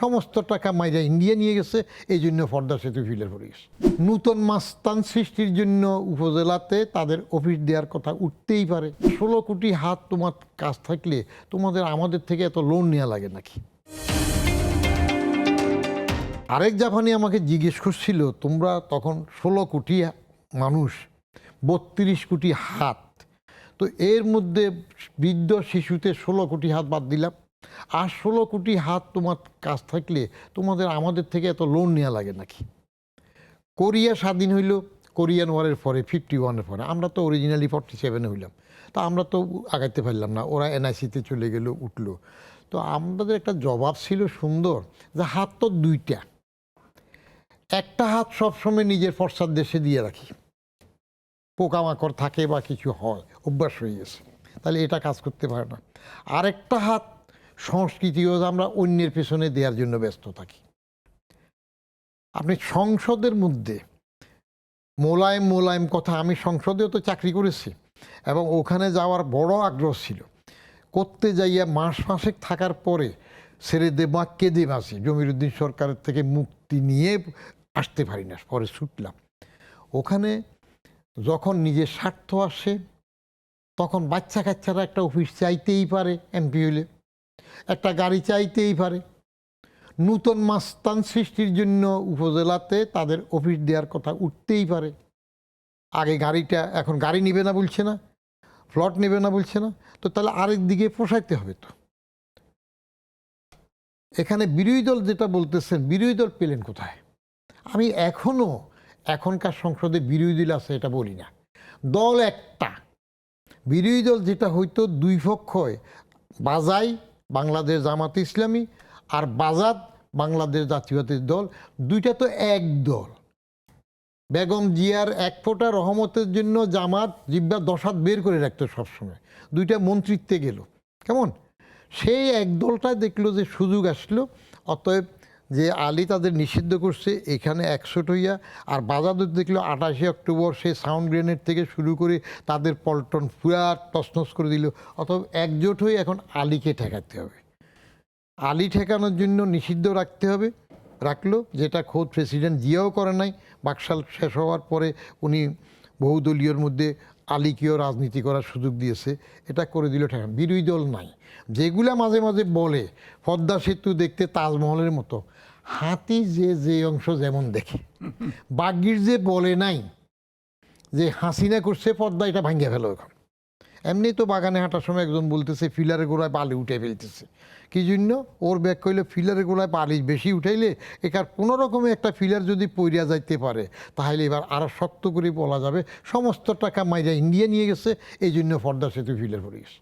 সমস্ত টাকা মাইরা ইন্ডিয়া নিয়ে গেছে, এই জন্য পদ্মা সেতু ফিলের পড়ে গেছে। নূতন মাস্তান সৃষ্টির জন্য উপজেলাতে তাদের অফিস দেওয়ার কথা উঠতেই পারে। 16 কোটি হাত তোমার কাজ থাকলে তোমাদের আমাদের থেকে এত লোন নেওয়া লাগে নাকি? আরেক জাপানি আমাকে জিজ্ঞেস করছিল, তোমরা তখন 16 কোটি মানুষ, 32 কোটি হাত, তো এর মধ্যে বৃদ্ধ শিশুতে 16 কোটি হাত বাদ দিলাম, আর 16 কোটি হাত তোমার কাজ থাকলে তোমাদের আমাদের থেকে এত লোন নেওয়া লাগে নাকি? কোরিয়া স্বাধীন হইল কোরিয়ান ওয়ারের পরে, 51-এর পরে। আমরা তো অরিজিনালি 47-এ হইলাম, তো আমরা তো আগাইতে পারলাম না, ওরা এনআইসিতে চলে গেল, উঠলো। তো আমাদের একটা জবাব ছিল সুন্দর, যে হাত তো দুইটা, একটা হাত সবসময় নিজের ফর্সার দেশে দিয়ে রাখি, পোকামাকড় থাকে বা কিছু হয়, অভ্যাস হয়ে গেছে, তাহলে এটা কাজ করতে পারে না। আরেকটা হাত সংস্কৃতিও আমরা অন্যের পেছনে দেওয়ার জন্য ব্যস্ত থাকি। আপনি সংসদের মধ্যে মোলায়েম মোলায়েম কথা, আমি সংসদেও তো চাকরি করেছি এবং ওখানে যাওয়ার বড় আগ্রহ ছিল। করতে যাইয়া মাসেক থাকার পরে ছেড়ে দেবা কেঁদে বাঁচি, জমিরুদ্দিন সরকারের থেকে মুক্তি নিয়ে আসতে পারি না, পরে ছুটলাম। ওখানে যখন নিজের স্বার্থ আসে তখন বাচ্চা কাচ্চারা একটা অফিস চাইতেই পারে, এমপি হইলে একটা গাড়ি চাইতেই পারে। নূতন মাস্তান সৃষ্টির জন্য উপজেলাতে তাদের অফিস দেওয়ার কথা উঠতেই পারে। আগে গাড়িটা, এখন গাড়ি নেবে না বলছে না, প্লট নেবে না বলছে না, তো তাহলে আরেক দিকে পোষাইতে হবে। তো এখানে বিরোধী দল যেটা বলতেছেন, বিরোধী দল পেলেন কোথায়? আমি এখনো এখনকার সংসদে বিরোধী দল আছে এটা বলি না, দল একটা। বিরোধী দল যেটা হয়তো দুই পক্ষই, বাজাই বাংলাদেশ জামাতে ইসলামী আর বাজাদ বাংলাদেশ জাতীয়তাবাদী দল, দুইটা তো এক দল। বেগম জিয়ার এক ফোঁটা রহমতের জন্য জামাত জিব্বা 10 হাত বের করে রাখতো সবসময়, দুইটা মন্ত্রিত্বে গেল কেমন, সেই এক দলটাই দেখলো যে সুযোগ আসলো, অতএব যে আলী তাদের নিষিদ্ধ করছে এখানে 100 হইয়া, আর বাজাদত দেখলো 28 অক্টোবর সেই সাউন্ড গ্রেনেড থেকে শুরু করে তাদের পল্টন পুরা তছনছ করে দিল। অতএব একজোট হয়ে এখন আলীকে ঠেকাতে হবে, আলী ঠেকানোর জন্য নিষিদ্ধ রাখতে হবে, রাখলো, যেটা খোদ প্রেসিডেন্ট জিয়াও করে নাই। বাকশাল শেষ হওয়ার পরে উনি বহুদলীয়র মধ্যে আলীকেও রাজনীতি করার সুযোগ দিয়েছে, এটা করে দিল ঠেকান। বিরোধী দল নাই, যেগুলা মাঝে মাঝে বলে পদ্মা সেতু দেখতে তাজমহলের মতো, হাতি যে যে অংশ যেমন দেখে, বাগ্যির যে বলে নাই যে হাসিনা করছে পদ্মা, এটা ভাঙ্গিয়া ফেলো এখন। এমনি তো বাগানে হাঁটার সময় একজন বলতেছে ফিলারের গোড়ায় বালি উঠে ফেলতেছে, কি জন্য? ওর ব্যাগ কইলে ফিলারের গোড়ায় বালি বেশি উঠাইলে একার কোনো রকমে একটা ফিলার যদি পইরা যাইতে পারে তাহলে এবার আরও শক্ত করে বলা যাবে সমস্ত টাকা মাইরা ইন্ডিয়া নিয়ে গেছে, এই জন্য পদ্মা সেতু ফিলার পড়ে গেছে।